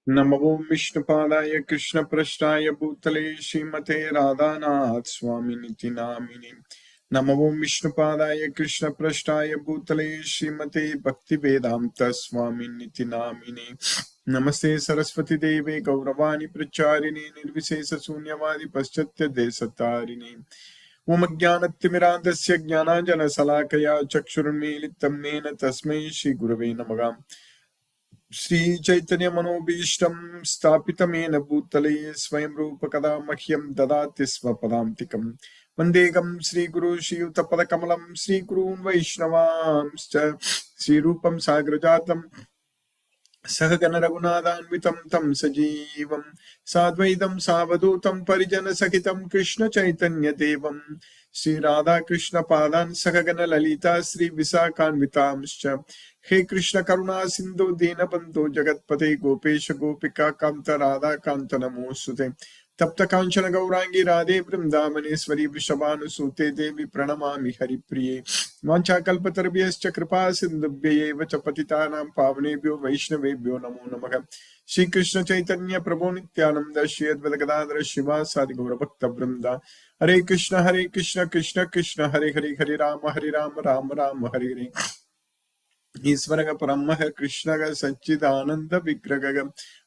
नमो विष्णुपादाय कृष्णप्रष्टाय भूतले श्रीमते राधानाथ स्वामिनिति नामिने। नमो विष्णुपादाय कृष्णप्रष्टाय भूतले श्रीमते भक्तिवेदांत स्वामिनिति नामिने। नमस्ते सरस्वती देवे गौरवाणी प्रचारिणे निर्विशेष शून्यवादी पश्चात्य देशतारिणे। ओम ज्ञानतिमिरान्धस्य ज्ञानाञ्जनशलाकया चक्षुरुन्मीलितं येन तस्मै श्रीगुरवे नमः। श्री चैतन्य मनोभीष्टं स्थापितमेन भूतले स्वयं रूप कदा मह्यं ददाति स्वपदान्तिकं। वन्देहं श्रीगुरु श्रीयुतपदकमलं श्रीगुरून् वैष्णवांश्च श्रीरूपं साग्रजातं सहगण रघुनाथान्वितं तं सजीवं साद्वैतं सावधूतं परिजनसहितं कृष्ण चैतन्य देवं श्री राधा कृष्ण पादान् सहगण ललिता श्री विशाखान्वितांश्च। हे कृष्ण करुणा सिंधु दीनबंधु जगत्पते गोपेश गोपिका कांत राधा कांत नमोस्तुते। तप्त कांचन गौरांगी राधे वृंदावनेश्वरी वृषभानुसूते देवी प्रणमामि हरिप्रिये। वाञ्छाकल्पतरुभ्यश्च कृपा सिन्धुभ्यैव च पतितानां पावनेभ्यो वैष्णवेभ्यो नमो नमः। श्री कृष्ण चैतन्य प्रभु नित्यानंद श्री अद्वैत गदाधर शिवासादि गौरभक्तवृंद। हरे कृष्ण कृष्ण कृष्ण हरे हरे हरे राम राम राम हरे हरे। ईश्वरः परमः कृष्णः सच्चिदानंद विग्रहः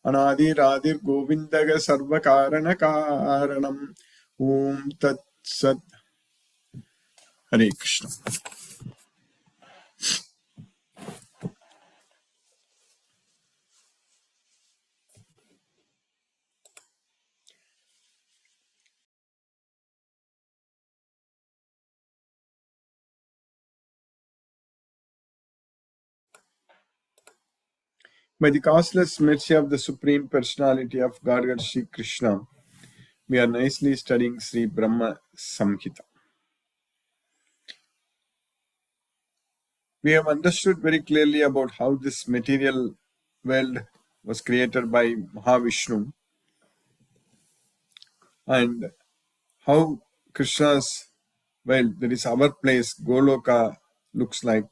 अनादिरादिर् गोविन्दः सर्वकारणकारणम्। ओम तत्सत्। हरे Krishna. By the causeless mercy of the Supreme Personality of Godhead Sri Krishna, we are nicely studying Sri Brahma Samhita. We have understood very clearly about how this material world was created by Mahavishnu and how Krishna's world, that is our place, Goloka, looks like,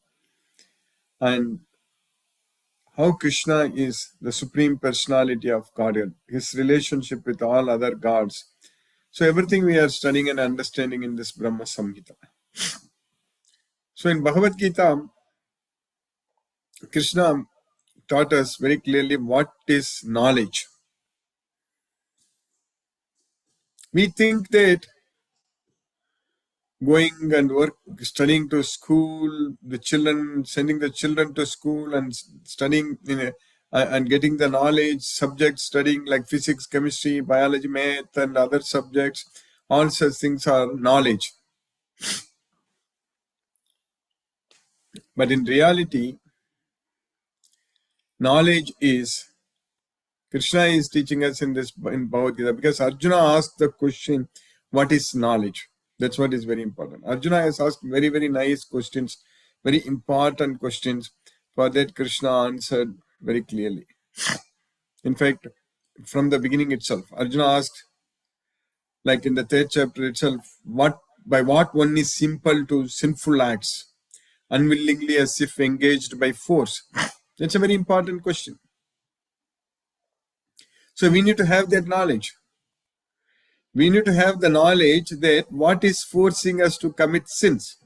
and how Krishna is the Supreme Personality of Godhead, his relationship with all other gods. So everything we are studying and understanding in this Brahma Samhita. So in Bhagavad Gita, Krishna taught us very clearly what is knowledge. We think that going and work, studying to school, the children, sending the children to school and studying and getting the knowledge, subjects studying like physics, chemistry, biology, math and other subjects, all such things are knowledge. But in reality, knowledge is, Krishna is teaching us in Bhagavad Gita, because Arjuna asked the question, what is knowledge? That's what is very important. Arjuna has asked very, very nice questions, very important questions. For that, Krishna answered very clearly. In fact, from the beginning itself, Arjuna asked, like in the third chapter itself, by what one is simple to sinful acts, unwillingly as if engaged by force. That's a very important question. So we need to have that knowledge. We need to have the knowledge that what is forcing us to commit sins.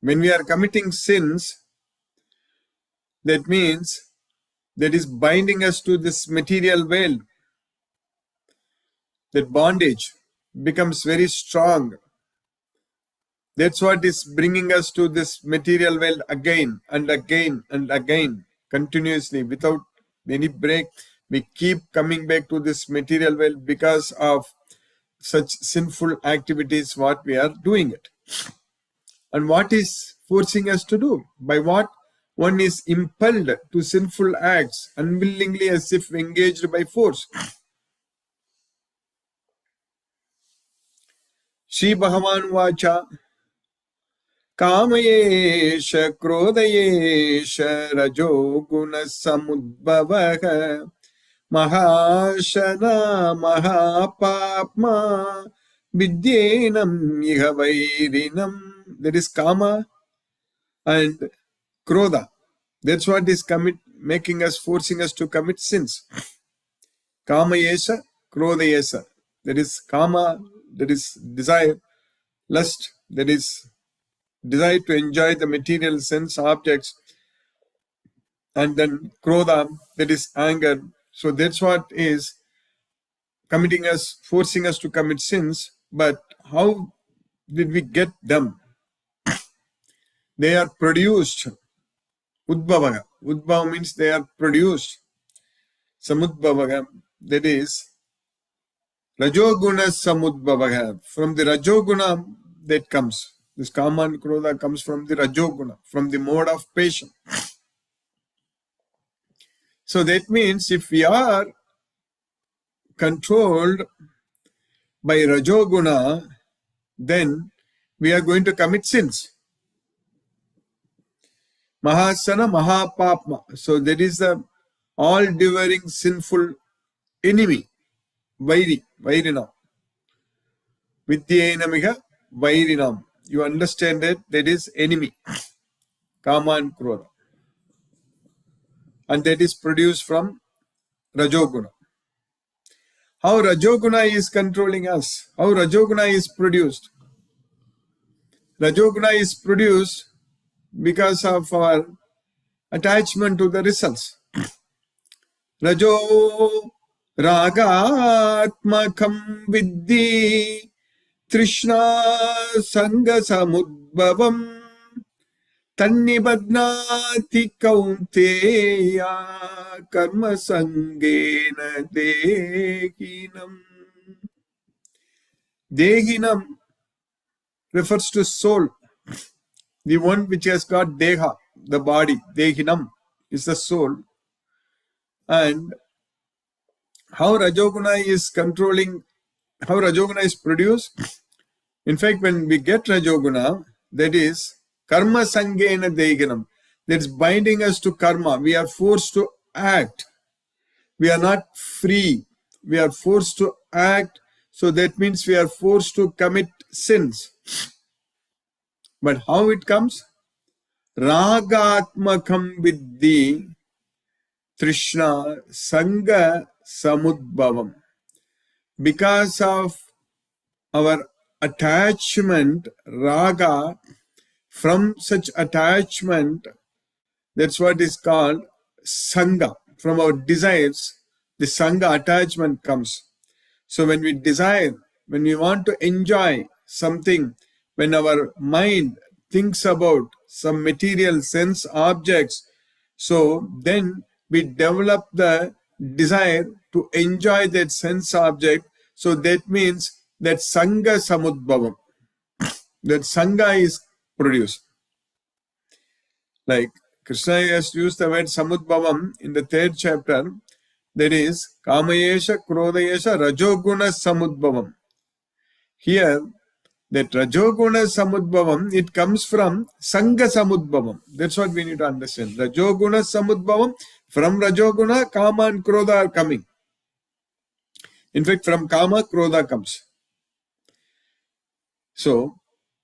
When we are committing sins, that means that is binding us to this material world. That bondage becomes very strong. That's what is bringing us to this material world again and again and again, continuously, without any break. We keep coming back to this material world because of such sinful activities, what we are doing it. And what is forcing us to do? By what one is impelled to sinful acts, unwillingly as if engaged by force. Shri Bhagavan Vacha Kamayesha Krodayesha Rajo Guna Samudbhavaha Mahashana Mahapapma Vidyenam Ihavairinam. That is Kama and Krodha. That's what is making us, forcing us to commit sins. Kama yesa, krodha yesa. That is kama, that is desire. Lust, that is desire to enjoy the material sense objects. And then krodha, that is anger. So that's what is committing us, forcing us to commit sins. But how did we get them? They are produced. Udbhavaga. Udbhava means they are produced. Samudbhavaga, that is Rajoguna Samudbhavaga. From the Rajoguna that comes. This Kama and Krodha comes from the Rajoguna, from the mode of passion. So that means if we are controlled by Rajoguna, then we are going to commit sins. Mahasana Mahapapma. So that is the all-devouring sinful enemy. Vairinam. Vidyenamiga Vairinam. You understand that is enemy. Kama and Krodha. And that is produced from Rajoguna. How Rajoguna is controlling us? How Rajoguna is produced? Rajoguna is produced because of our attachment to the results. Rajo Ragatmakam Viddhi Trishna Sanga Samudbhavam Tannibadnati Kaunteya Karma Sangena Dehinam. Dehinam refers to soul, the one which has got Deha, the body. Dehinam is the soul. And how Rajoguna is controlling, how Rajoguna is produced? In fact, when we get Rajoguna, that is Karma Sangena Dehinam. That's binding us to karma. We are forced to act. We are not free. We are forced to act. So that means we are forced to commit sins. But how it comes? Ragatmakam Viddhi Trishna Sanga Samudbhavam. Because of our attachment, raga, from such attachment, that's what is called sanga. From our desires, the sanga attachment comes. So when we desire, when we want to enjoy something, when our mind thinks about some material sense objects, so then we develop the desire to enjoy that sense object. So that means that sanga samudbhavam, that sanga is produced. Like Krishna has used the word samudbhavam in the 3rd chapter, that is kamayesha krodayesha rajoguna samudbhavam. Here, that rajoguna samudbhavam, it comes from sanga samudbhavam. That's what we need to understand. Rajoguna samudbhavam, from rajoguna, kama and krodha are coming. In fact, from kama, krodha comes. So,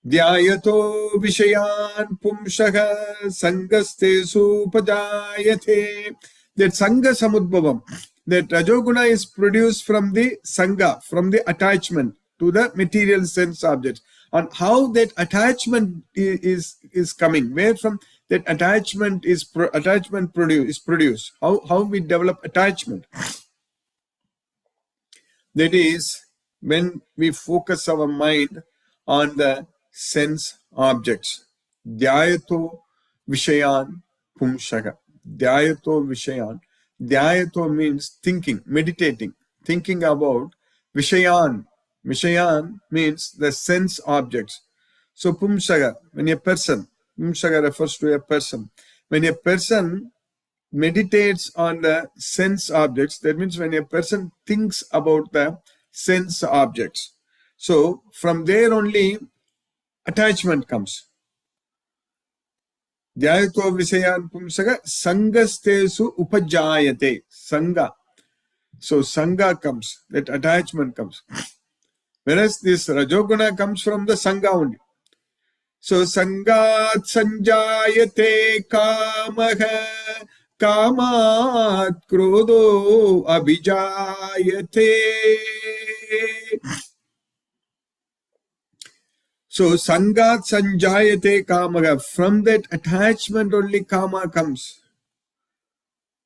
dhyayato vishayan pumshaha sangastesu pajayate. That sanga samudbhavam, that rajoguna is produced from the sanga, from the attachment to the material sense objects. And how that attachment is coming, where from that attachment is produced. How we develop attachment. That is when we focus our mind on the sense objects. Dhyayato vishayan pumshaga. Dhyayato vishayan. Dhyayato means thinking, meditating, thinking about vishayan. Vishayan means the sense objects. So pumsaga, when a person, pumsaga refers to a person. When a person meditates on the sense objects, that means when a person thinks about the sense objects. So from there only attachment comes. Dhyayato vishayan pumsaga sangastesu upajayate. Sanga. So sanga comes, that attachment comes. Whereas this rajoguna comes from the sanga only. So sangat sanjayate kamaha Kamat krodho abhijayate. So sangat sanjayate kamaga. From that attachment only kama comes.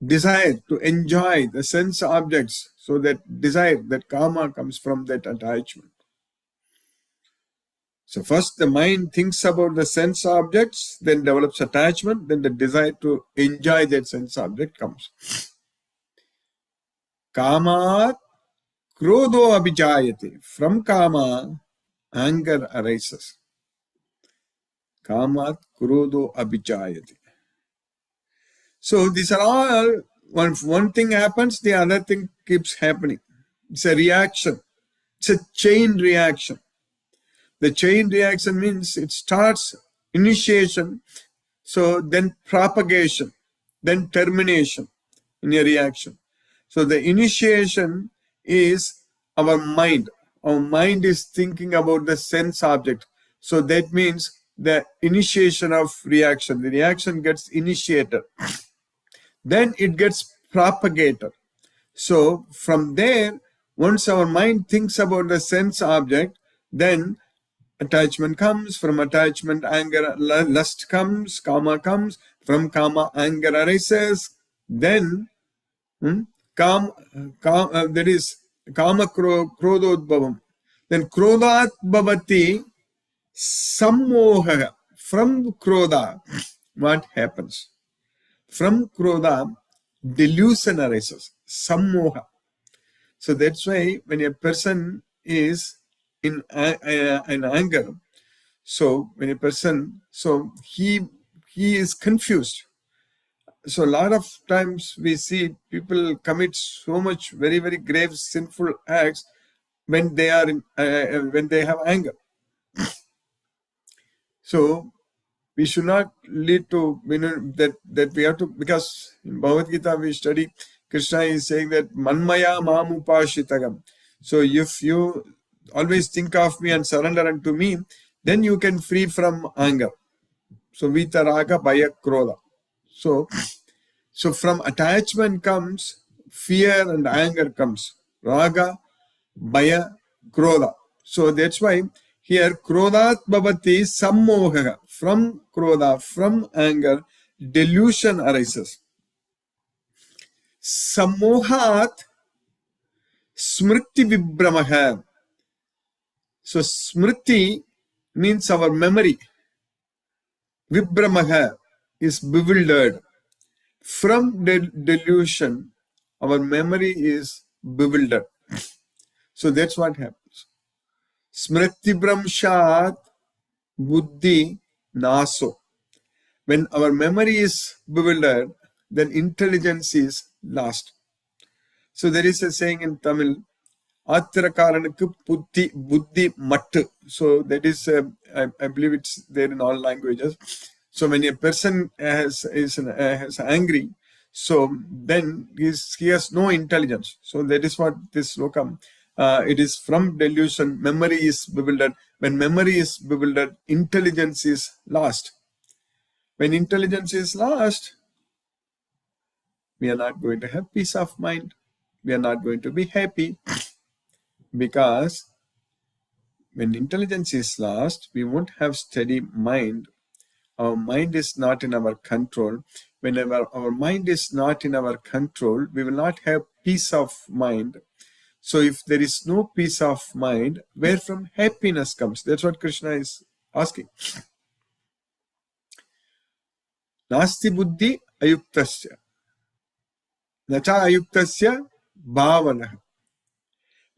Desire to enjoy the sense objects. So that desire, that kama comes from that attachment. So first the mind thinks about the sense objects, then develops attachment, then the desire to enjoy that sense object comes. Kamat krodho abhijayate. From kama, anger arises. Kamat krodho abhijayate. So these are all, one thing happens, the other thing keeps happening. It's a reaction. It's a chain reaction. The chain reaction means it starts initiation, so then propagation, then termination in a reaction. So the initiation is our mind. Our mind is thinking about the sense object. So that means the initiation of reaction. The reaction gets initiated. Then it gets propagated. So from there, once our mind thinks about the sense object, then attachment comes. From attachment, anger, lust comes, kama comes. From kama, anger arises. Then, that is kama krodhodbhavam. Then krodhat bhavati sammoha. From krodha, what happens? From krodha, delusion arises. Sammoha. So that's why when a person is in anger, so when a person, so he is confused. So a lot of times we see people commit so much very, very grave sinful acts when they are in, when they have anger. So we should not lead to, that we have to, because in Bhagavad Gita we study, Krishna is saying that manmaya mamupashitagam. So if you always think of me and surrender unto me, then you can free from anger. So vita raga bhaya krodha. So from attachment comes fear and anger comes. Raga, bhaya, krodha. So that's why here krodhat bhavati sammoha. From krodha, from anger, delusion arises. Sammohat smriti vibhramaha. So smriti means our memory. Vibhramaha is bewildered. From delusion, our memory is bewildered. So that's what happens. Smriti bramshat buddhi naso. When our memory is bewildered, then intelligence is lost. So there is a saying in Tamil, Athirakaranukku buddhi mattu. So that is, I believe it's there in all languages. So when a person is angry, so then he has no intelligence. So that is what this slokam. It is from delusion, memory is bewildered. When memory is bewildered, intelligence is lost. When intelligence is lost, we are not going to have peace of mind. We are not going to be happy, because when intelligence is lost, we won't have steady mind. Our mind is not in our control. Whenever our mind is not in our control, we will not have peace of mind. So if there is no peace of mind, where from happiness comes? That's what Krishna is asking. Nasti buddhi ayuktasya. Nacha ayuktasya bhavana.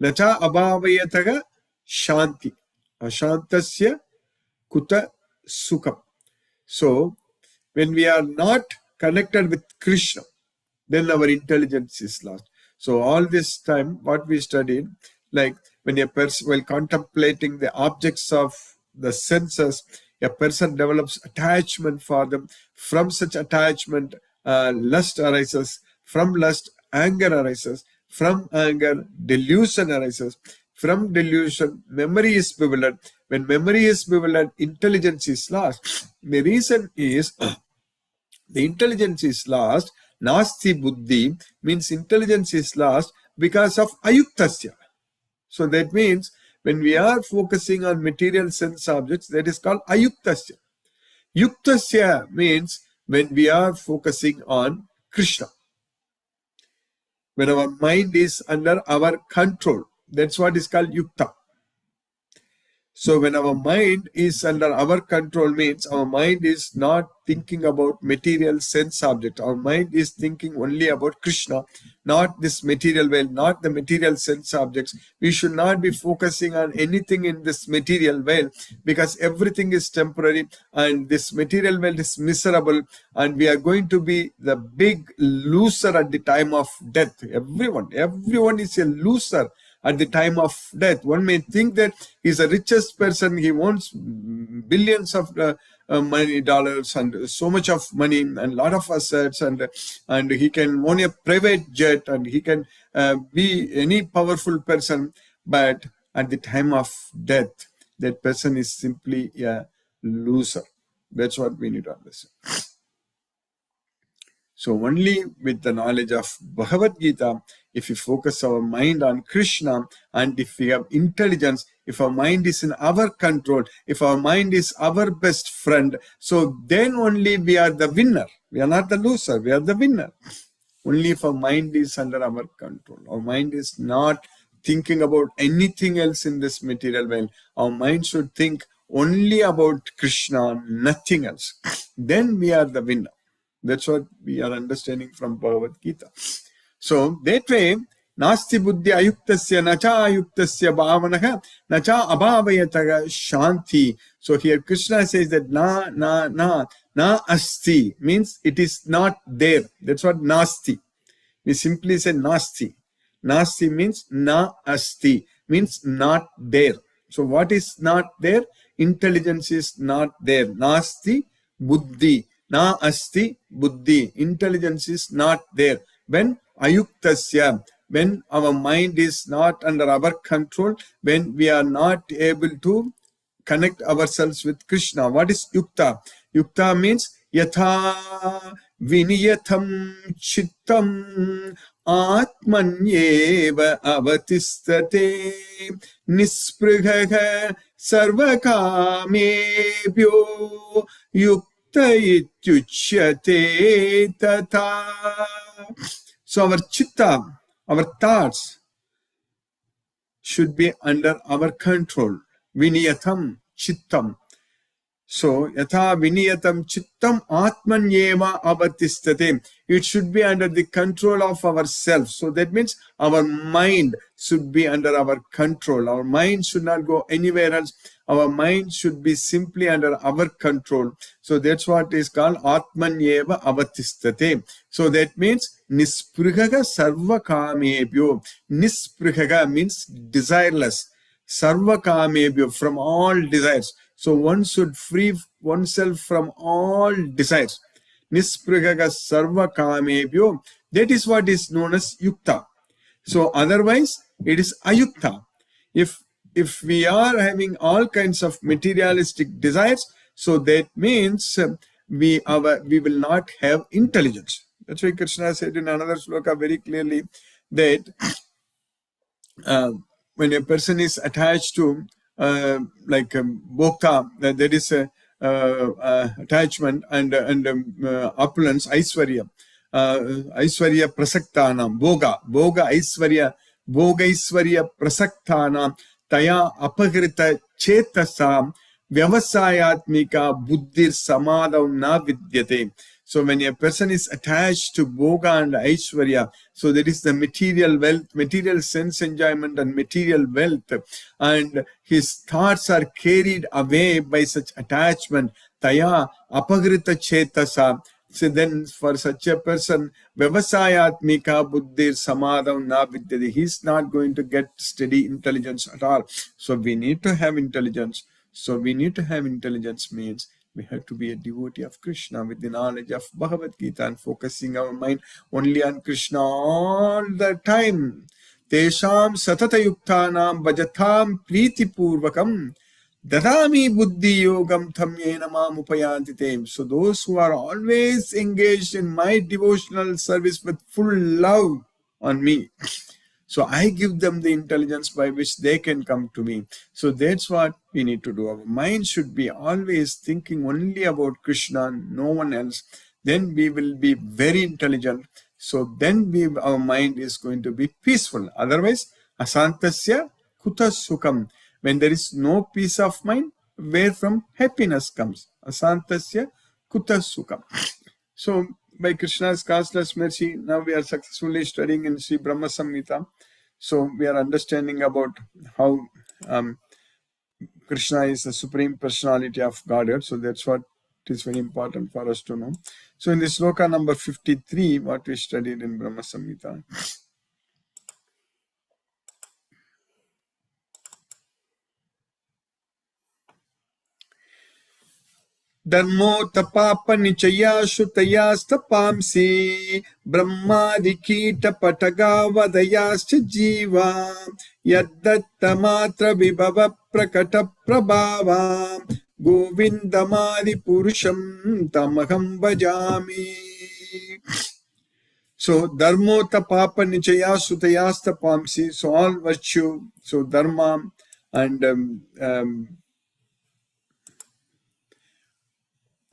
Nacha abhavayataga shanti. Ashantasya kuta sukam. So when we are not connected with Krishna, then our intelligence is lost. So all this time, what we studied, like when a person, while contemplating the objects of the senses, a person develops attachment for them. From such attachment, lust arises. From lust, anger arises. From anger, delusion arises. From delusion, memory is bewildered. When memory is bewildered, intelligence is lost. The reason is the intelligence is lost Nasti buddhi means intelligence is lost because of ayuktasya. So that means when we are focusing on material sense objects, that is called ayuktasya. Yuktasya means when we are focusing on Krishna. When our mind is under our control, that's what is called yukta. So when our mind is under our control means our mind is not thinking about material sense object. Our mind is thinking only about Krishna, not this material world, not the material sense objects. We should not be focusing on anything in this material world because everything is temporary and this material world is miserable and we are going to be the big loser at the time of death. Everyone is a loser at the time of death. One may think that he's the richest person, he owns billions of money, dollars, and so much of money and a lot of assets, and he can own a private jet and he can be any powerful person, but at the time of death, that person is simply a loser. That's what we need to understand. So only with the knowledge of Bhagavad Gita, if we focus our mind on Krishna and if we have intelligence, if our mind is in our control, if our mind is our best friend, so then only we are the winner. We are not the loser, we are the winner. Only if our mind is under our control. Our mind is not thinking about anything else in this material world. Our mind should think only about Krishna, nothing else. Then we are the winner. That's what we are understanding from Bhagavad Gita. So that way, nasti buddhi ayuktasya nacha ayuktasya bhavanaha nacha abhavayataga shanti. So here Krishna says that na asti means it is not there. That's what nasti. We simply say nasti. Nasti means na asti, means not there. So what is not there? Intelligence is not there. Nasti buddhi. Na asti buddhi. Intelligence is not there. When ayuktasya, when our mind is not under our control, when we are not able to connect ourselves with Krishna. What is yukta? Yukta means yatha viniyatham chittam atmanyeva avatistate nisprigha sarvakamebhyo yukta ityuchyate tata. So our chitta, our thoughts should be under our control. Viniyatam chittam. So, yatha viniyatam chittam atmanyeva avatistate. It should be under the control of ourselves. So that means our mind should be under our control. Our mind should not go anywhere else. Our mind should be simply under our control. So that's what is called atmanyeva avatistate. So that means nisprihaga sarvakamebhyo. Nisprihaga means desireless. Sarvakamebhyo, from all desires. So one should free oneself from all desires. Nisprihaga sarvakamebhyo. That is what is known as yukta. So otherwise it is ayukta. If we are having all kinds of materialistic desires, so that means we will not have intelligence. That's why Krishna said in another sloka very clearly that when a person is attached to bhokta, there is a attachment and opulence, aisvarya, aisvarya prasaktanam, bhoga aisvarya prasaktanam, taya apagrita chetasam, vyavasayatmika buddhir samadhav na vidyate. So when a person is attached to bhoga and aishwarya, so there is the material wealth, material sense enjoyment and material wealth, and his thoughts are carried away by such attachment, taya apagrita chetasa. So then for such a person, vyavasayatmika buddhir samadhav na vidyate, he is not going to get steady intelligence at all. So we need to have intelligence. So we need to have intelligence means we have to be a devotee of Krishna with the knowledge of Bhagavad Gita and focusing our mind only on Krishna all the time. Tesham satata yuktanam bhajatam priti purvakam Dadami buddhi yogam tham yena mam upayanti tem. So those who are always engaged in my devotional service with full love on me, so I give them the intelligence by which they can come to me. So that's what we need to do. Our mind should be always thinking only about Krishna, no one else. Then we will be very intelligent. So then our mind is going to be peaceful. Otherwise, asantasya kuta sukam. When there is no peace of mind, where from happiness comes? Asantasya kuta sukam. So, by Krishna's causeless mercy, now we are successfully studying in Sri Brahma Samhita. So, we are understanding about how Krishna is the Supreme Personality of Godhead. So, that's what is very important for us to know. So, in this sloka number 53, what we studied in Brahma Samhita. धर्मोत्थपापनिचयाश्रुतयास्तपांसि ब्रह्मादिकीटपटगावदयाश्च जीवा यद्दत्तमात्रविभव प्रकटप्रभावा गोविन्दमादिपुरुषं तमहं भजामि. So dharmotapapanichayasutayastapamsi, so all virtue, so dharma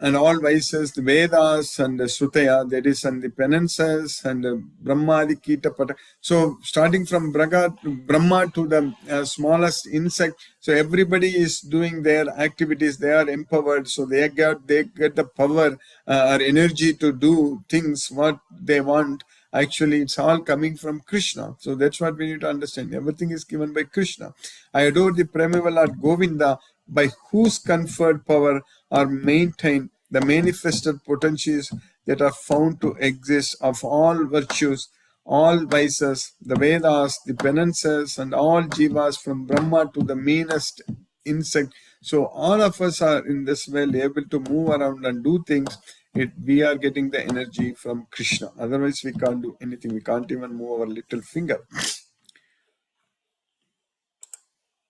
and all vices, the Vedas and the Srutaya, that is, and the penances and the Brahmadi Kitapata. So, starting from Brahma to the smallest insect, so everybody is doing their activities, they are empowered, so they get the power or energy to do things what they want. Actually, it's all coming from Krishna. So that's what we need to understand. Everything is given by Krishna. I adore the primeval Lord Govinda, by whose conferred power are maintained the manifested potentials that are found to exist of all virtues, all vices, the Vedas, the penances, and all jivas from Brahma to the meanest insect. So all of us are in this way able to move around and do things. We are getting the energy from Krishna. Otherwise, we can't do anything. We can't even move our little finger.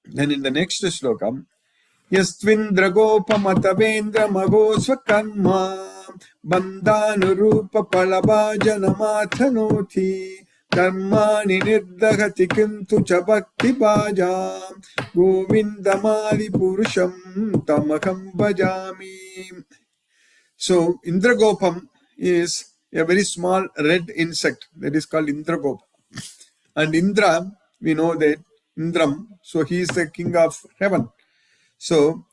Then in the next sloka, यस्त्विन्द्रगोपमतवेन्द्रमघोस्वकर्मा बन्धानुरूपफलभाजनमाथनोति कर्माणि निर्दहति किन्तु च भक्तिभाजां गोविन्दमादिपुरुषं तमहं भजामि. So Indragopam is a very small red insect that is called Indragopa. And Indra, we know that Indram, so he is the king of heaven. So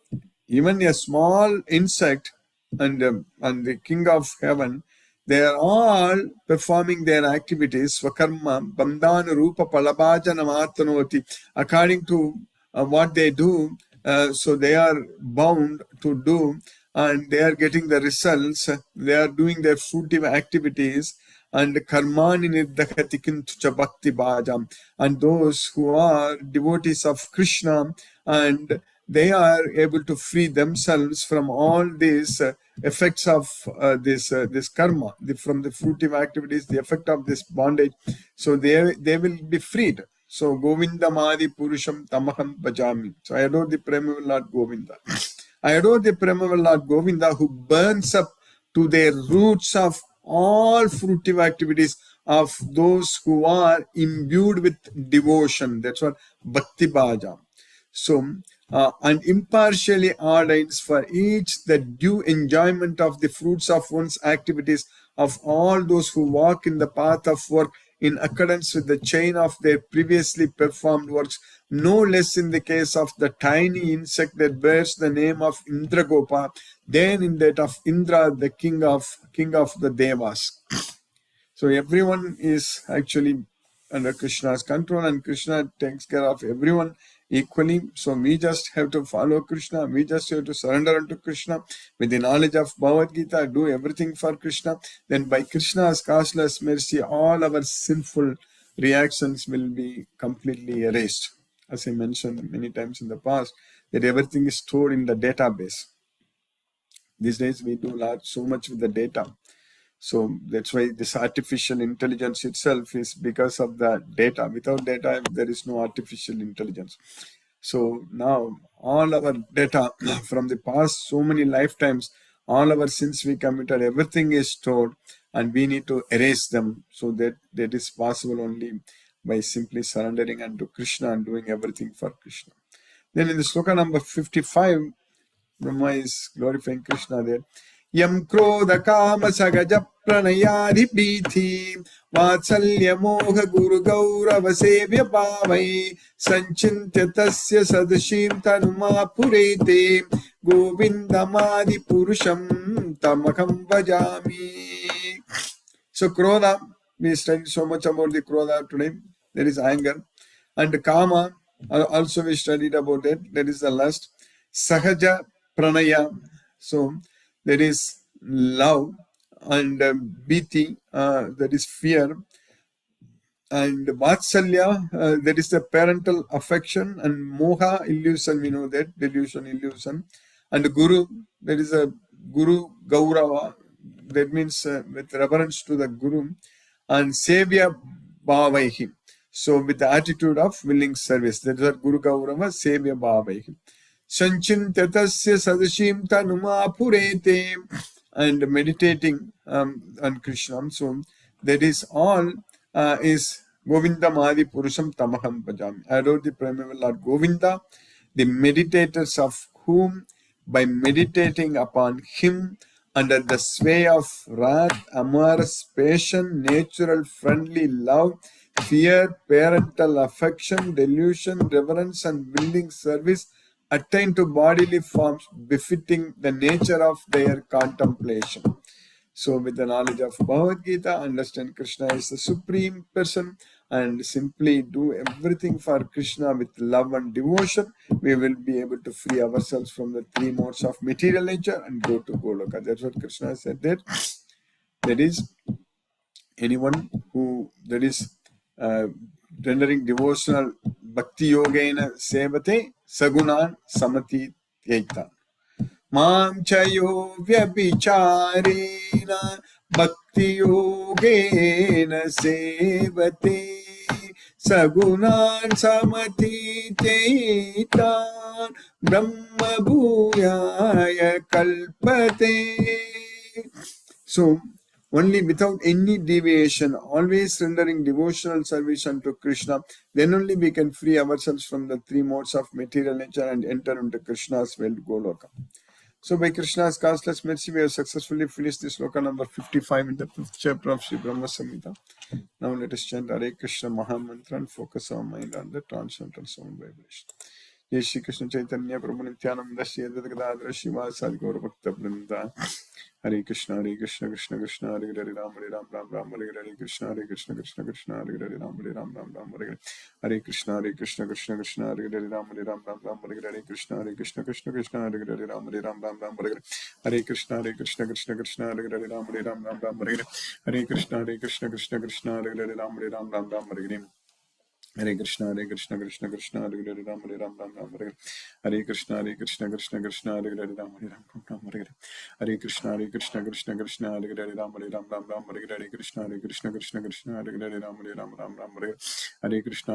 even a small insect and the king of heaven, they are all performing their activities swakarma bandhana rupa palabhajana matanoti, according to what they do. So they are bound to do, and they are getting the results. They are doing their fruitive activities. And karmani nirdhakati kintu cha bhakti bhajam, and those who are devotees of Krishna, and they are able to free themselves from all these effects of this karma, from the fruitive activities, the effect of this bondage. So they will be freed. So Govindamadi Purusham Tamaham Bhajami. So I adore the primeval Lord Govinda. I adore the primeval Lord Govinda, who burns up to their roots of all fruitive activities of those who are imbued with devotion. That's what Bhakti Bhajam. So, and impartially ordains for each the due enjoyment of the fruits of one's activities of all those who walk in the path of work in accordance with the chain of their previously performed works, no less in the case of the tiny insect that bears the name of Indragopa than in that of Indra, the king of the Devas. So everyone is actually under Krishna's control, and Krishna takes care of everyone equally. So we just have to follow Krishna. We just have to surrender unto Krishna with the knowledge of Bhagavad Gita, do everything for Krishna. Then by Krishna's causeless mercy, all our sinful reactions will be completely erased. As I mentioned many times in the past, that everything is stored in the database. These days we do so much with the data. So that's why this artificial intelligence itself is because of the data. Without data, there is no artificial intelligence. So now all our data from the past so many lifetimes, all our sins we committed, everything is stored, and we need to erase them. So that is possible only by simply surrendering unto Krishna and doing everything for Krishna. Then in the sloka number 55, Brahma is glorifying Krishna there. Yam krodha kama sagaja pranayadhipiti vatsalya moha guru gaurava sevya bhavai sanchintya tasya sadashim tanuma purete govindamadi purusham tamakam bhajami. So krodha, we studied so much about the krodha today. There is anger. And kama, also we studied about that. That is the lust. Sahaja pranaya. So there is love and bhiti, that is fear. And vatsalya, that is the parental affection. And moha, illusion, we know that. Delusion, illusion. And guru, that is a guru gaurava. That means with reverence to the guru. And sevya bhavaihi. So with the attitude of willing service. That is Guru Gaurava Sevya Bhavaihi. Sanchintatasya sadashim tanuma purete. And meditating on Krishna. So that is all is Govinda Mahadi Purusham Tamaham Pajami. I adore the primeval Lord Govinda, the meditators of whom by meditating upon him under the sway of wrath, amorous, patient, natural, friendly love, fear, parental affection, delusion, reverence, and willing service attain to bodily forms befitting the nature of their contemplation. So with the knowledge of Bhagavad Gita, understand Krishna is the supreme person and simply do everything for Krishna with love and devotion, we will be able to free ourselves from the three modes of material nature and go to Goloka. That's what Krishna said there. That is, anyone who rendering devotional bhakti yogena sevate sagunan samati yaitan. Mam chayo vyabhichareena bhakti yogena sevate sagunan samati yaitan brahma bhuyaya kalpate. So, only without any deviation, always rendering devotional service unto Krishna, then only we can free ourselves from the three modes of material nature and enter into Krishna's world, Goloka. So by Krishna's causeless mercy, we have successfully finished this sloka number 55 in the 5th chapter of Sri Brahma Samhita. Now let us chant Hare Krishna Maha Mantra and focus our mind on the transcendental sound vibration. Jai Shri Krishna Chaitanya Prabhu Nityananda Shri Advaita Gadadhara Shivasadi Gaura Bhakta Vrinda. Hare Krishna Krishna Krishna Hare Hare Ram Ram Ram Hare Krishna Krishna Krishna Hare Hare Ram Ram Hare Hare Krishna Krishna Krishna Hare Hare Ram Ram Hare Krishna Krishna Krishna Hare Hare Ram Ram Hare Krishna Krishna Krishna Hare Hare Ram Ram Hare Krishna Krishna Krishna Hare Hare Ram Hare Hare Krishna Krishna Krishna Hare Hare Ram Ram Hare Krishna Krishna Krishna Hare Hare Ram Ram Hare Krishna Krishna Krishna Hare Hare Ram Ram Hare Krishna Krishna Krishna Hare Hare Ram Ram Hare Krishna Krishna Krishna Hare Hare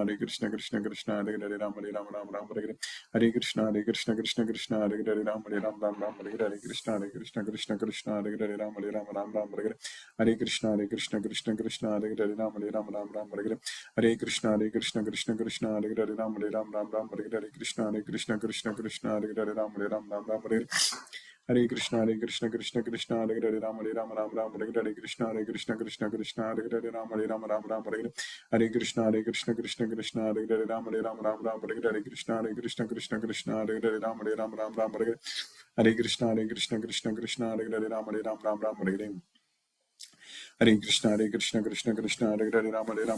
Ram Ram Hare Krishna Krishna Krishna Hare Hare Ram Ram Hare Krishna Krishna Krishna Hare Hare Ram Ram Hare Krishna Krishna Krishna Hare Hare Ram Hare Krishna Krishna Krishna Hare Hare Ram Hare Krishna Krishna Krishna Hare Hare Ram Hare Krishna Krishna Krishna Hare Hare Ram Hare Krishna Krishna Krishna Hare Hare Ram Hare Krishna Krishna Krishna Hare Hare Ram Hare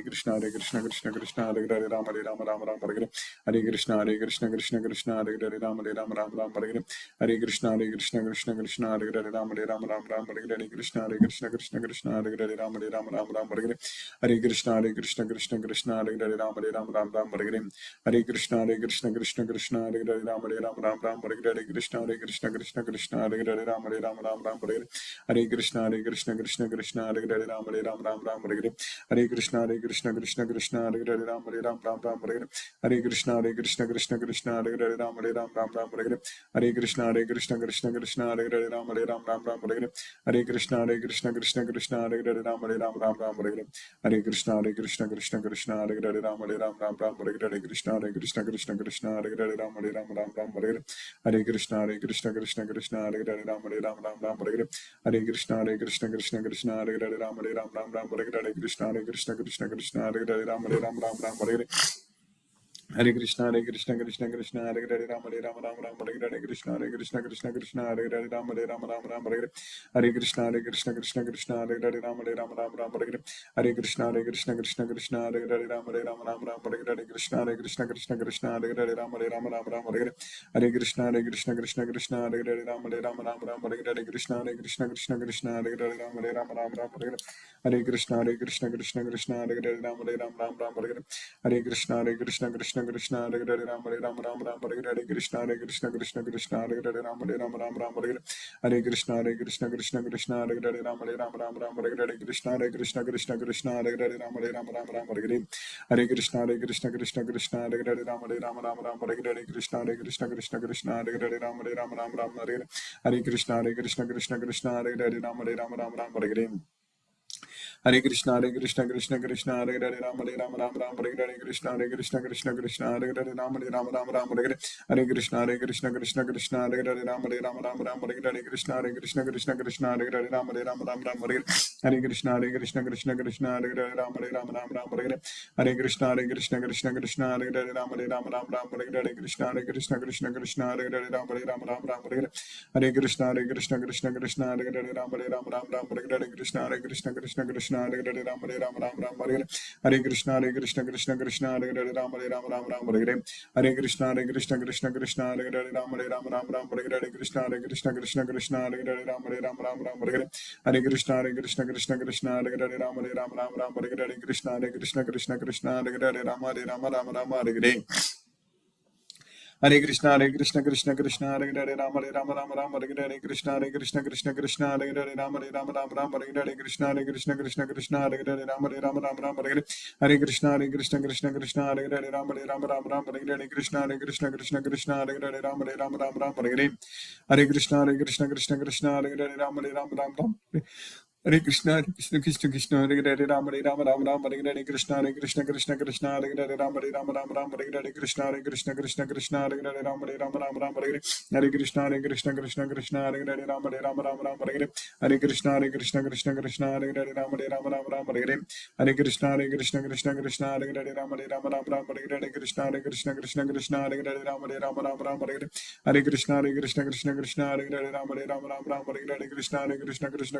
Krishna Krishna Krishna Hare Hare Ram Hare Krishna Krishna Krishna Hare Hare Ram Hare Krishna Krishna Krishna Hare Hare Ram Hare Krishna Krishna Krishna Hare Hare Ram Hare Krishna Krishna Krishna Hare Hare Ram Hare Krishna Krishna Krishna Hare Hare Ram Hare Krishna Krishna Krishna Hare Hare Ram Hare Krishna Krishna Krishna Hare Hare Ram Hare Krishna Krishna Krishna Hare Hare Ram Hare Krishna Krishna Krishna Hare Hare Ram Hare Krishna Krishna Krishna Krishna Hare Hare Ram Hare Ram Ram Ram Hare Hare Hare Krishna Krishna Krishna Hare Hare Ram Hare Ram Ram Ram Hare Hare Hare Krishna Krishna Krishna Hare Hare Ram Hare Ram Ram Ram Hare Hare Hare Krishna Krishna Krishna Hare Hare Ram Hare Ram Ram Ram Hare Hare Hare Krishna Krishna Hare Hare Ram Hare Ram Ram Ram Hare Hare Hare Krishna Krishna Hare Hare Ram Hare Ram Ram Ram Hare Hare Hare Krishna Krishna Hare Hare Ram Hare Ram Ram Ram Hare Hare Hare Krishna Krishna Hare Hare Ram Hare Ram Ram Ram Hare Hare Hare Krishna Krishna Hare Hare Ram Hare Ram Ram Ram Hare Hare Hare Krishna Krishna Hare Hare Ram Hare Ram Ram Ram Hare Hare Hare Krishna Krishna Hare Hare Ram Hare Ram Ram Ram Hare Hare Krishna Hare Hare Ram Hare Ram Ram Ram Hare Hare Hare Krishna Krishna Hare Hare Ram Hare Ram Ram Ram Hare Hare Hare Krishna Krishna Hare Hare Ram Hare Ram Ram Ram Hare Hare Hare Krishna Krishna Hare Hare Ram Hare Ram Ram Ram Hare Hare Hare Krishna Krishna Hare Hare Ram Hare Ram Ram Ram Hare Hare Krishna Krishna Hare Hare Ram Hare Ram Ram Ram Hare Hare Hare Krishna Krishna Hare Hare Ram Hare Ram Ram Ram Hare Hare Hare Krishna Krishna Hare Hare Ram Hare Ram Ram Ram Hare Hare Krishna Krishna Hare Hare Ram Hare Ram Ram Ram Hare Hare Hare Krishna Krishna Hare Hare Ram Hare Ram Ram Ram Hare Hare Krishna Krishna Hare Hare Ram Hare Ram Ram Ram Hare Hare Hare Krishna Krishna Hare Hare Ram Hare Ram Ram Ram Hare Hare Krishna Krishna Hare Hare Ram Hare Ram Ram Ram Hare Hare Hare Krishna Krishna Hare Hare Ram Hare Ram Ram Ram Hare Hare Hare Krishna Hare Hare Ram Hare Ram Ram Ram Hare Hare Krishna Krishna Hare Hare Ram Hare Ram Ram Ram Hare Hare Hare Krishna Krishna Hare Hare Ram Hare Ram Ram Ram Hare Hare Krishna Krishna Hare Hare Ram Hare Ram Ram Ram Hare Hare Hare Krishna Hare Hare Ram Hare Ram Ram Ram Hare Hare Hare Krishna Hare Hare Ram Hare Ram Ram Ram Hare Hare Krishna Krishna Hare Hare Ram Hare Ram Ram Ram Hare Hare Hare Krishna Hare Hare Ram Hare Ram Ram Ram Hare Hare Krishna Krishna Hare Hare Ram Hare Ram Ram Ram Hare Hare Hare Krishna Krishna Hare Hare Ram Hare Ram Ram Ram Hare Hare Hare Krishna Krishna Hare Hare Ram Hare Ram Ram Ram Hare Hare Krishna Krishna Hare Hare Ram Hare Ram Ram Ram Hare Hare Hare Krishna Krishna Hare Hare Ram Hare Ram Ram Ram Hare Hare Krishna Krishna Hare Hare Ram Hare Ram Ram Hare Hare Hare Krishna Hare Hare Ram Hare Ram Ram Ram Hare Hare Krishna Krishna Hare Hare Ram Hare Ram Ram Ram Hare Hare Krishna Krishna Hare Hare Ram Hare Ram Ram Ram Hare Hare Hare Krishna Hare Hare Ram Hare Ram Ram Ram Hare Hare Krishna Hare Hare Ram Hare Ram Ram Ram Hare Hare Hare Krishna Hare Hare Ram Hare Ram Ram Ram Hare Krishna Hare Hare Ram Hare Ram Ram Ram Hare Hare Krishna Krishna Hare Hare Ram Hare Ram Ram Ram Hare Hare Krishna Krishna Hare Hare Ram Hare Ram Ram Ram Hare Hare Hare Krishna Hare Hare Ram Hare Ram Ram Ram Hare Hare Hare Krishna Hare Hare Ram Hare Ram Ram Ram Hare Hare Hare Krishna Hare Hare Ram Hare Ram Ram Ram Hare Hare Krishna Hare Hare Ram Hare Ram Ram Ram Hare Hare Hare Krishna Hare Hare Ram Hare Ram Ram Ram Hare Hare Krishna Hare Hare Ram Hare Ram Ram Ram Hare Hare Hare Krishna Hare Hare Ram Hare Ram Ram Ram Hare Hare Krishna Hare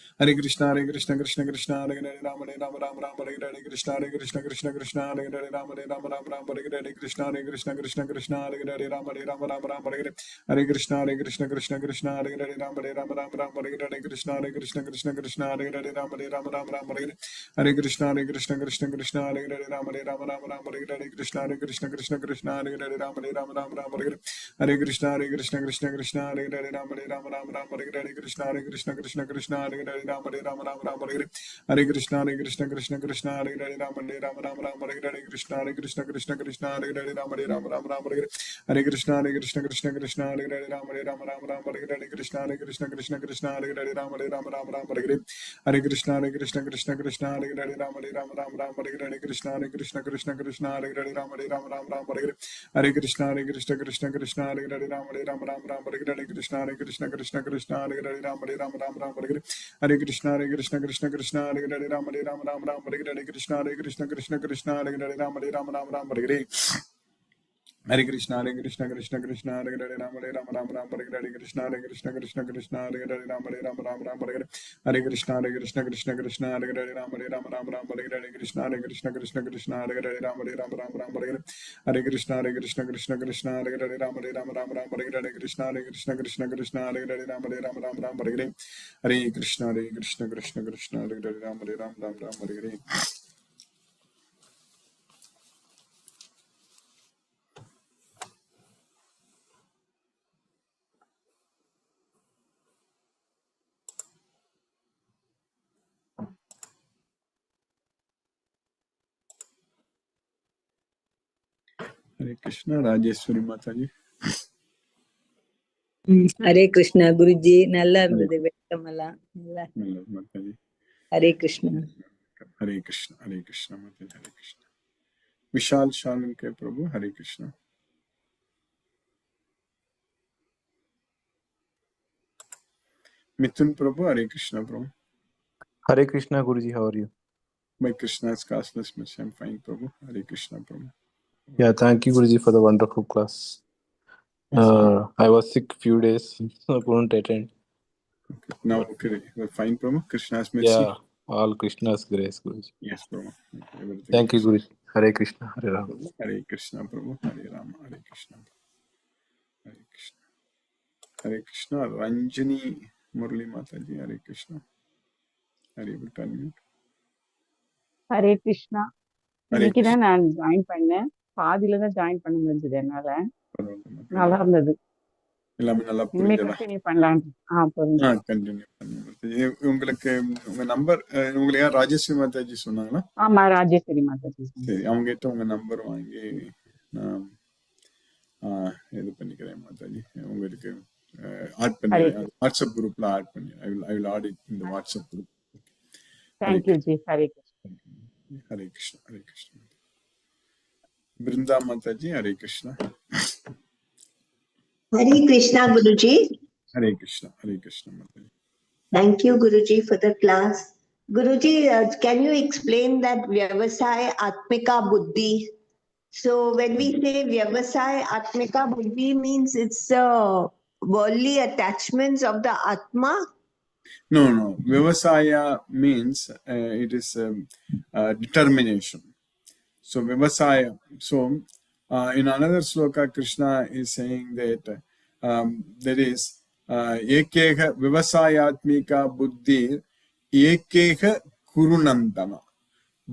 Hare Ram Hare Ram Ram Ram Hare Hare Krishna Hare Hare Ram Hare Ram Ram Ram Hare Hare Hare Krishna Hare Hare Ram Hare Ram Ram Ram Hare Hare Krishna Hare Hare Ram Hare Ram Ram Ram Hare Hare Hare Krishna Hare Hare Ram Hare Ram Ram Ram Hare Hare Krishna Hare Hare Ram Hare Ram Ram Ram Hare Hare Hare Krishna Hare Hare Ram Hare Ram Ram Ram Hare Hare Krishna Hare Hare Ram Hare Ram Ram Ram Hare Hare Hare Krishna Hare Hare Ram Hare Ram Ram Ram Hare Hare Krishna Hare Hare Ram Hare Ram Ram Ram Hare Hare Hare Krishna Hare Hare Ram Hare Ram Ram Ram Hare Hare Krishna Hare Hare Ram Hare Ram Ram Ram Hare Hare Hare Krishna Hare Hare Ram Hare Ram Ram Ram Hare Hare Krishna Hare Hare Ram Hare Ram Ram Ram Hare Hare Hare Krishna Hare Hare Ram Hare Ram Ram Ram Hare Hare Krishna Hare Hare Ram Hare Ram Ram Ram Hare Hare Hare Krishna Hare Hare Ram Hare Ram Ram Ram Hare Hare Krishna Hare Hare Ram Hare Ram Ram Ram Hare Hare Hare Krishna Hare Hare Ram Hare Ram Ram Ram Hare Hare Krishna Hare Hare Ram Hare Ram Ram Ram Hare Hare Hare Krishna Hare Hare Ram Hare Ram Ram Ram Hare Hare Krishna Hare Hare Ram Hare Ram Ram Ram Hare Hare Hare Krishna Hare Hare Ram Hare Ram Ram Ram Hare Hare Krishna Hare Hare Ram Hare Ram Ram Ram Hare Hare Hare Krishna Hare Hare Ram Hare Ram Ram Ram Hare Hare Hare Krishna. Rajeshwari Mataji. Hare Krishna, Guruji. Nalla irundhathu welcome alla. Mataji. Hare Krishna. Hare Krishna. Hare Krishna Mataji. Hare Krishna. Vishal Shalunke Prabhu. Hare Krishna. Mithun Prabhu. Hare Krishna Prabhu. Hare Krishna, Guruji, how are you? By Krishna's costless mercy, I'm fine, Prabhu. Hare Krishna, Prabhu. Yeah, thank you, Guruji, for the wonderful class. I was sick few days, so I couldn't attend. Okay. Now, okay, we're fine, Prabhu. Krishna's mercy. Yeah, all Krishna's grace, Guruji. Yes, Prabhu. Everything Thank you, Guruji. Hare Krishna, Hare Rama. Hare Krishna, Prabhu. Hare Rama, Hare Krishna. Hare Krishna. Hare Krishna. Ranjani Murli Mataji. Hare Krishna. Hare Krishna. Hare Krishna. இன்னைக்கு தான் நான் join பண்ணேன். பாதியில தான் join பண்ண முடிஞ்சது என்னால. நல்லா இருந்தது. எல்லாமே நல்லா இனிமே கண்டினியூ பண்ணலாம். கண்டினியூ பண்ணுங்க. உங்களுக்கு உங்க நம்பர் உங்களுக்கு யார் ராஜேஸ்வரி மாதாஜி சொன்னாங்களா? ஆமா, ராஜேஸ்வரி மாதாஜி. சரி, அவங்க கிட்ட உங்க நம்பர் வாங்கி நான் இது பண்ணிக்கிறேன் மாதாஜி. உங்களுக்கு ஆட் பண்ணிக்கிறேன். வாட்ஸ்அப் குரூப்ல ஆட் பண்ணி I will add it in the WhatsApp குரூப். Thank you ji. Hare Krishna. Hare Krishna. Hare Krishna. Brinda Mataji. Hare Krishna. Hare Krishna, Guruji. Hare Krishna. Hare Krishna Mataji. Thank you, Guruji, for the class. Guruji, can you explain that Vyavasaya Atmika Buddhi? So when we say Vyavasaya Atmika Buddhi means it's worldly attachments of the Atma? No. Vyavasaya means it is determination. So Vyavasaya. So in another sloka, Krishna is saying that there is Ekeha Vyavasayatmika Buddhi Ekeha Kurunandana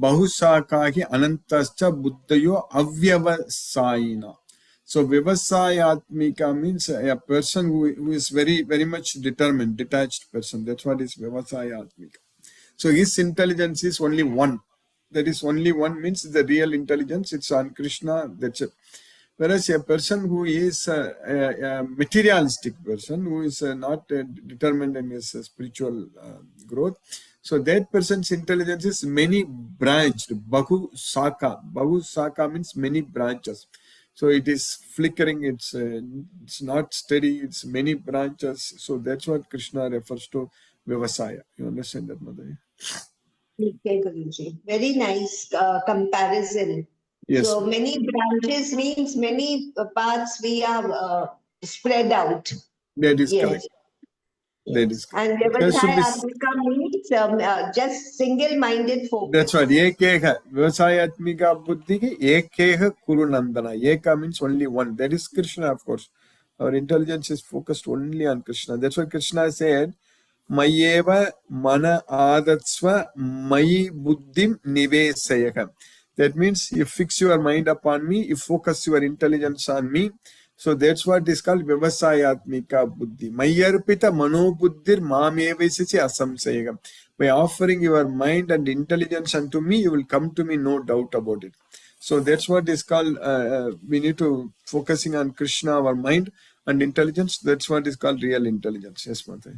Bahusakahi Anantascha Buddhayo Avyavasayina. So Vyavasayatmika means a person who is very, very much determined, detached person. That's what is Vyavasayatmika. So his intelligence is only one. That is only one means the real intelligence. It's on Krishna. That's it. Whereas a person who is a materialistic person, who is not determined in his spiritual growth, so that person's intelligence is many branched. Bahu Saka. Bahu Saka means many branches. So it is flickering. It's not steady. It's many branches. So that's what Krishna refers to Vyavasaya. You understand that, Mother? Okay, Guruji. Very nice comparison. Yes. So many branches means many parts we are spread out. That is yes. correct. That is correct. And Vyavasaya Atmika means just single-minded focus. That's right. Ekeha. Vyavasayatmika buddhi ki Ekeha Kurunandana. Eka means only one. That is Krishna, of course. Our intelligence is focused only on Krishna. That's why Krishna said, Mayeva mana adatsva mayi buddhim nivesayaka. That means you fix your mind upon me, you focus your intelligence on me. So that's what is called Vyavasayatmika buddhi. Mayarpita manobuddhir mamevasasi asamsayaka. By offering your mind and intelligence unto me, you will come to me, no doubt about it. So that's what is called, we need to focusing on Krishna, our mind and intelligence. That's what is called real intelligence. Yes, Mata.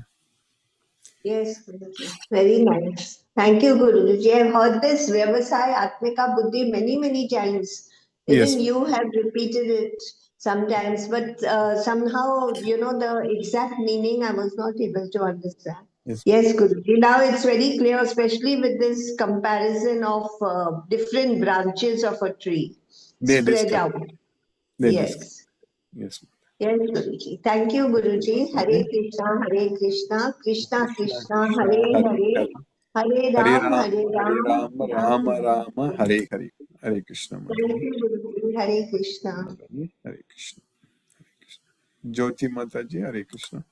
Yes, Guruji. Very nice. Thank you, Guruji. I've heard this Vyavasaya Atmika Buddhi many times. Even Yes. you have repeated it sometimes, but somehow, the exact meaning I was not able to understand. Yes, Guruji. Now it's very clear, especially with this comparison of different branches of a tree spread out. Yes. Yes. Yes, Guruji. Thank you, Guruji. Hare Krishna, Hare Krishna, Krishna Krishna, Hare Hare, Hare Ram, Hare Ram, Rama Rama, Hare Hare. Hare Krishna. Thank you, Guruji. Hare Krishna. Hare Krishna. Hare Krishna. Jyoti Mataji, Hare Krishna.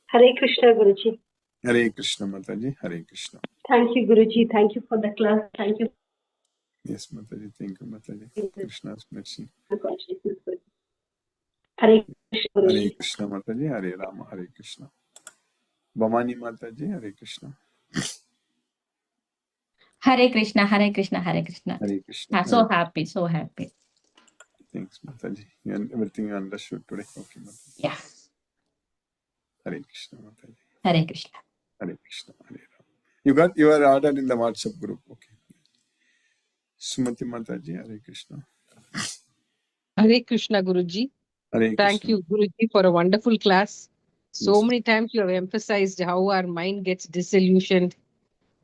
Hare Krishna, Guruji. Hare Krishna Mataji, Hare Krishna. Thank you, Guruji. Thank you for the class. Thank you. Yes, Mataji. Thank you, Mataji. Krishna's mercy. Hare Krishna, Guruji. Hare Krishna Mataji, Hare Rama, Hare Krishna. Bhamani Mataji, Hare Krishna. Hare Krishna, Hare Krishna, Hare Krishna. Hare Krishna. So happy, so happy. Thanks, Mataji. And everything you understood today. Okay, Mataji. Yeah. Hare Krishna, Mataji. Hare Krishna. Hare Krishna. Hare Ram. You got your order in the WhatsApp group. Okay. Sumati Mataji, Hare Krishna. Hare Krishna, Guruji. Hare Thank Krishna. you, Guruji, for a wonderful class. So Yes. many times you have emphasized how our mind gets disillusioned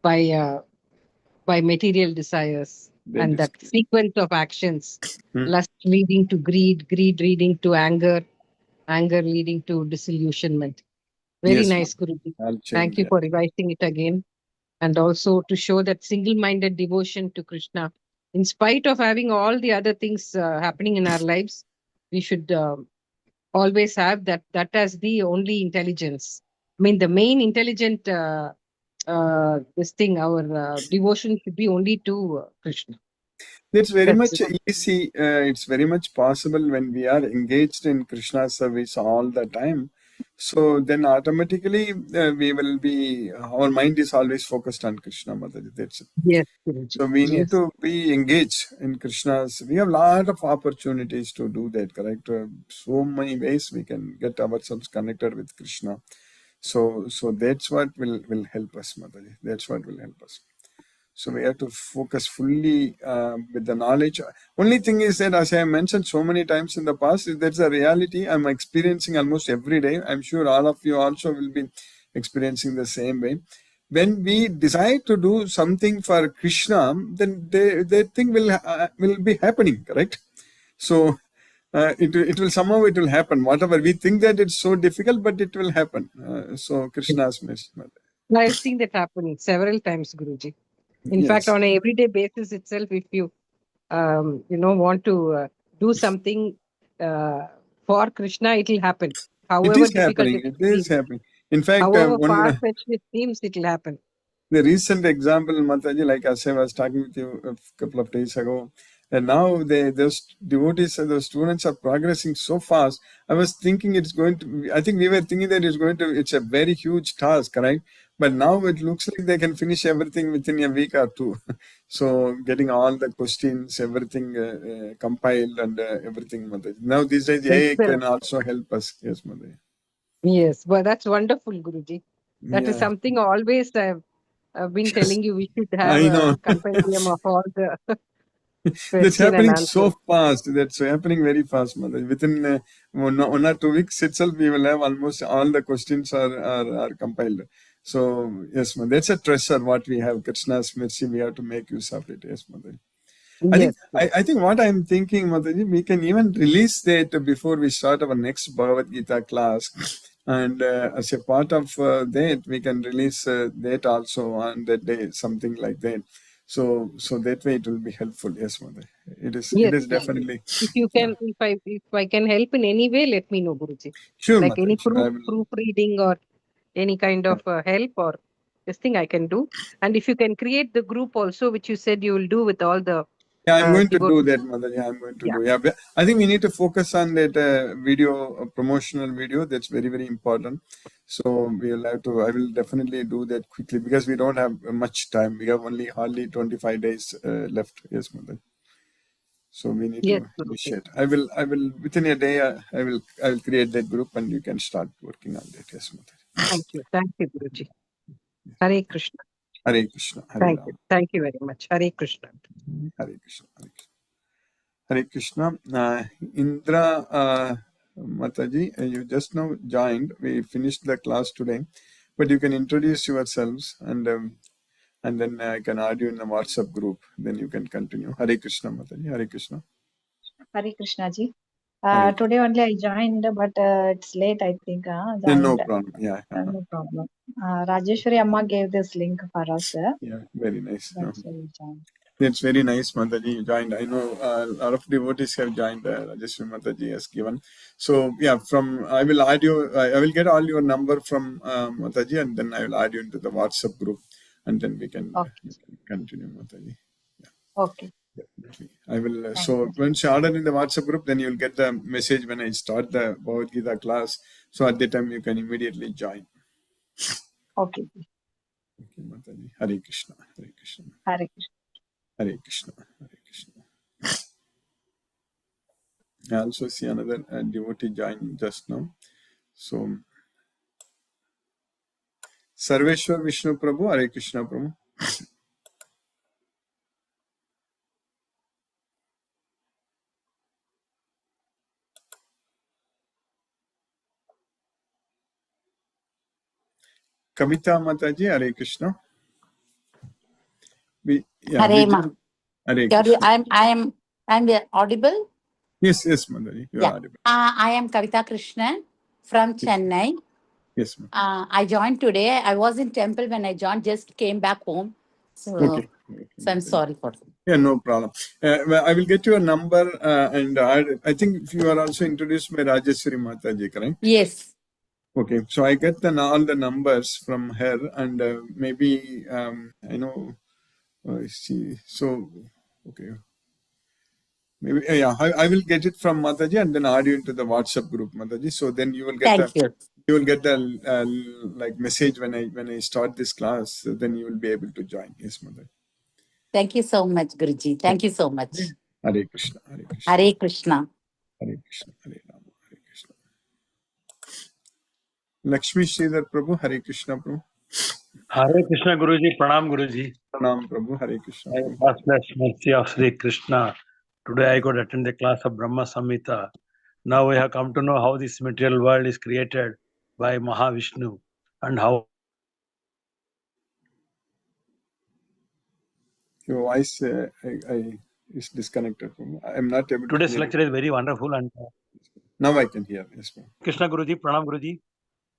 by material desires and that sequence of actions. Lust leading to greed, greed leading to anger, anger leading to disillusionment. Very Yes, nice, Mataji. Guruji. I'll Thank change you that. for revising it again. And also to show that single-minded devotion to Krishna. In spite of having all the other things happening in our lives, we should always have that as the only intelligence. I mean, the main intelligent this thing, our devotion should be only to Krishna. It's very That's much easy. It's very much possible when we are engaged in Krishna's service all the time. So then automatically we will be, our mind is always focused on Krishna, Mataji. That's it. Yes, Guruji. So we need Yes. to be engaged in Krishna's. We have a lot of opportunities to do that, correct? So many ways we can get ourselves connected with Krishna. So that's what will help us, Mataji. That's what will help us. So we have to focus fully with the knowledge. Only thing is that, as I mentioned so many times in the past, that's a reality I'm experiencing almost every day. I'm sure all of you also will be experiencing the same way. When we decide to do something for Krishna, then that thing will be happening, correct? So it will somehow it will happen. Whatever we think that it's so difficult, but it will happen. So Krishna's message. I've seen that happening several times, Guruji. In fact, on an everyday basis itself, if you want to do something for Krishna, it will happen. However It is difficult happening. it It is seems, happening. In fact, however one far-fetched it seems, it will happen. the recent example, Mataji, like as I was talking with you a couple of days ago, and now those devotees and those students are progressing so fast. I was thinking it's going to. I think we were thinking that it's a very huge task, right? But now it looks like they can finish everything within a week or two. So getting all the questions, everything compiled and everything, Mataji. Now these days AI can also help us. Yes, Mataji. Yes, well, that's wonderful, Guruji. That is Yeah. something always I've been telling you. We should have I know. a compendium of all the That's question and happening answer. so fast. That's happening very fast, Mother. Within 1 or 2 weeks itself, we will have almost all the questions are compiled. So, yes, Mother. That's a treasure what we have. Krishna's mercy, we have to make use of it. Yes, Mother. Yes. I think what I'm thinking, Mataji, we can even release that before we start our next Bhagavad Gita class. And as a part of that, we can release that also on that day, something like that. So that way it will be helpful. Yes, Mother. It is. Yes, It is yes. definitely. If you can, if I can help in any way, let me know, Guruji. Sure, Like any Mataji. I will. proofreading or any kind of help or this thing I can do. And if you can create the group also, which you said you will do with all the Yeah, I'm going to do devotees. that, Mother. Yeah, I'm going to Yeah. do. Yeah, but I think we need to focus on that video, promotional video. That's very, very important. So we'll have to. I will definitely do that quickly because we don't have much time. We have only hardly 25 days left. Yes, Mother. So we need Yes, to initiate. I will within a day. I will create that group and you can start working on that. Yes, Mother. Thank you, Guruji. Hare Krishna. Hare Krishna. Hare Ram. Thank you very much. Hare Krishna. Hare Krishna. Hare Krishna. Hare Krishna. Indra Mataji, you just now joined. We finished the class today, but you can introduce yourselves and then I can add you in the WhatsApp group. Then you can continue. Hare Krishna, Mataji. Hare Krishna. Hare Krishna ji. Hare Today only I joined, but it's late, I think. Then no Joined. problem. Yeah. No problem. Rajeshwari Amma gave this link for us. Yeah, very nice. That's why we joined. That's very nice, Mataji. You joined. I know a lot of devotees have joined. Rajeshwari Mataji has given. So yeah, I will add you. I will get all your number from Mataji, and then I will add you into the WhatsApp group, and then we can continue, Mataji. Yeah. Okay. Definitely. I will. So once you order in the WhatsApp group, then you will get the message when I start the Bhagavad Gita class. So at that time you can immediately join. Okay. Okay, Mataji. Hare Krishna. Hare Krishna. Hare Krishna. Hare Krishna. Hare Krishna. I also see another devotee join just now. So, Sarveshwar Vishnu Prabhu, Hare Krishna Prabhu. Kavita Mataji, Hare Krishna. Hare Ma. Hare Krishna. I'm audible? Yes, Mataji, you are audible. I am Kavita Krishnan from Chennai. Yes, ma'am. I joined today. I was in temple when I joined, just came back home. So, Okay. so I'm sorry for that. Yeah, no problem. Well, I will get your number and I think you are also introduced by Rajeshwari Mataji, correct? Yes. Okay, so I get all the numbers from her and maybe I know she. So okay, maybe I will get it from Mataji and then add you into the WhatsApp group, Mataji. So then you will get the like message when I start this class. So then you will be able to join. Yes, Mataji. Thank you so much, Guruji. Thank you so much. Hare Krishna. Hare Krishna. Hare Krishna. Hare Krishna. Hare Rama. Hare Krishna. Lakshmi Sridhar Prabhu. Hare Krishna Prabhu. Hare Krishna Guruji, Pranam Guruji. Pranam Prabhu. Hare Krishna By Prabhu. vastness mercy of Sri Krishna, today I could attend the class of Brahma Samhita. Now we have come to know how this material world is created by Mahavishnu and how Your voice is disconnected from me. I am not able to today's hear lecture is very wonderful. And now I can hear. Yes, Prabhu. Krishna Guruji, Pranam Guruji.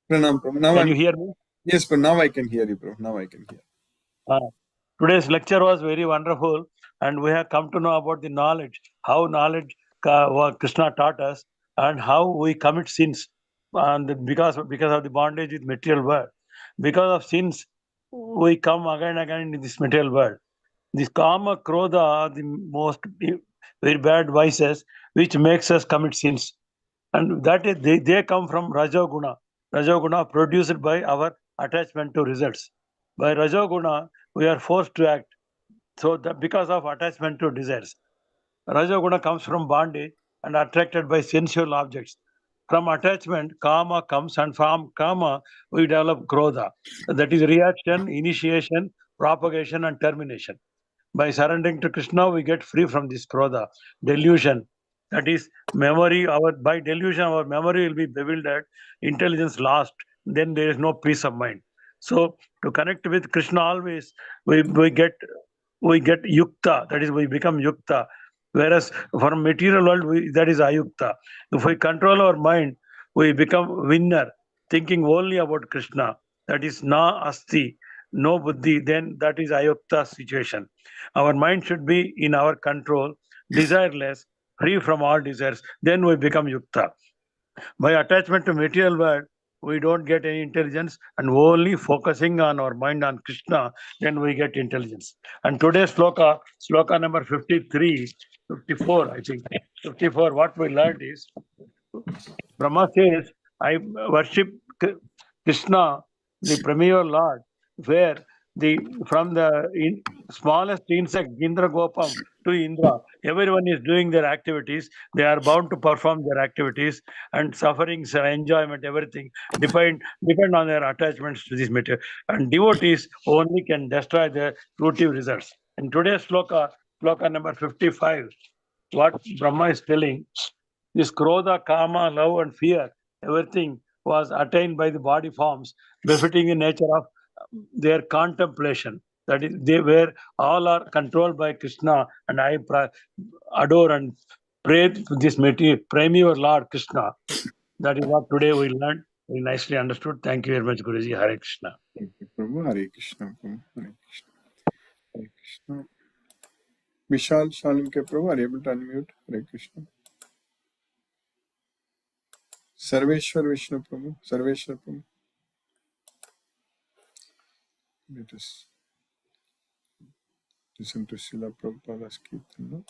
Pranam Prabhu. Now Can you hear me? Yes, but now I can hear you, bro. Now I can hear. Today's lecture was very wonderful, and we have come to know about the knowledge, how knowledge what Krishna taught us, and how we commit sins, and because of the bondage with material world. Because of sins, we come again and again in this material world. This kama, krodha are the most very bad vices which makes us commit sins, and that is they come from rajoguna. Rajoguna produced by our attachment to results. By rajoguna, we are forced to act. So that because of attachment to desires, rajoguna comes from bondage and attracted by sensual objects. From attachment, kama comes, and from kama we develop krodha. That is reaction, initiation, propagation, and termination. By surrendering to Krishna, we get free from this krodha, delusion. That is memory. By delusion, our memory will be bewildered, intelligence lost. Then there is no peace of mind. So to connect with Krishna always, we get yukta. That is, we become yukta. Whereas for material world, that is ayukta. If we control our mind, we become winner, thinking only about Krishna. That is na asti, no buddhi. Then that is ayukta situation. Our mind should be in our control, desireless, free from all desires. Then we become yukta. By attachment to material world, we don't get any intelligence, and only focusing on our mind on Krishna, then we get intelligence. And today's sloka number 53, 54, I think. 54, what we learned is, Brahma says, I worship Krishna, the premier Lord, where from the smallest insect, Indra Gopam, to Indra, everyone is doing their activities. They are bound to perform their activities, and sufferings and enjoyment, everything depend on their attachments to this material. And devotees only can destroy their fruitive results. In today's sloka number 55, what Brahma is telling, this krodha, kama, love, and fear, everything was attained by the body forms, befitting the nature of their contemplation. That is, they were all are controlled by Krishna, and I adore and pray to this primeval Lord Krishna. That is what today we learned. Very nicely understood. Thank you very much, Guruji. Hare Krishna. Thank you, Prabhu. Hare Krishna, Prabhu. Hare Krishna. Hare Krishna. Vishal Shalimke Prabhu, are you able to unmute? Hare Krishna. Sarveshwar Vishnu Prabhu. Sarveshwar Prabhu. Let us listen to Srila Prabhupada's Kirtan.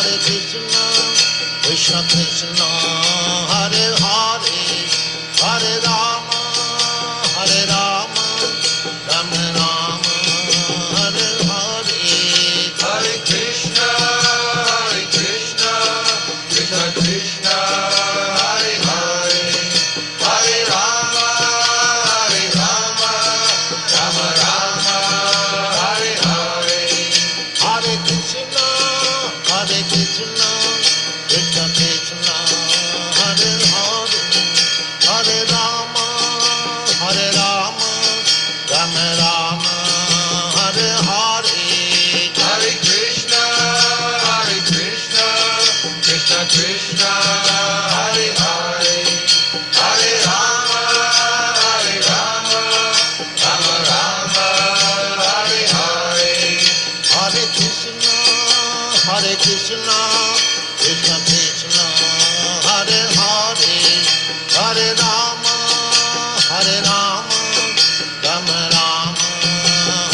Hare Krishna, Krishna Krishna, Hare Hare, Hare Rama, Hare Rama, Rama Rama, Hare Hare. Hare Krishna, Krishna Krishna, Hare Hare, Hare Rama, Rama Rama, Hare Hare. Hare Krishna, Krishna Krishna, Hare Hare, Hare Rama, Rama Rama, Hare Hare. Hare Krishna, Krishna Krishna, Hare Hare, Hare Rama, Rama Rama, Hare Hare. Hare Krishna, Krishna Krishna, Hare Hare, Hare Rama, Rama Rama,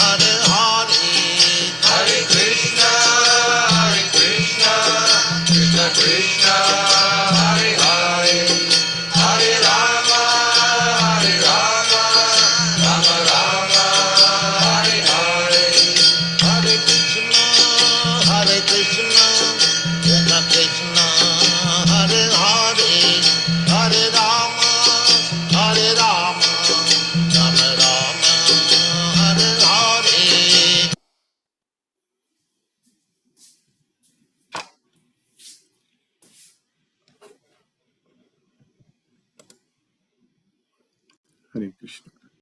Hare Hare. Hare Krishna, Krishna Krishna, Hare Hare, Hare Rama, Rama Rama, Hare Hare. Hare Krishna, Krishna Krishna, Hare Hare, Hare Rama, Rama Rama, Hare Hare. Hare Krishna.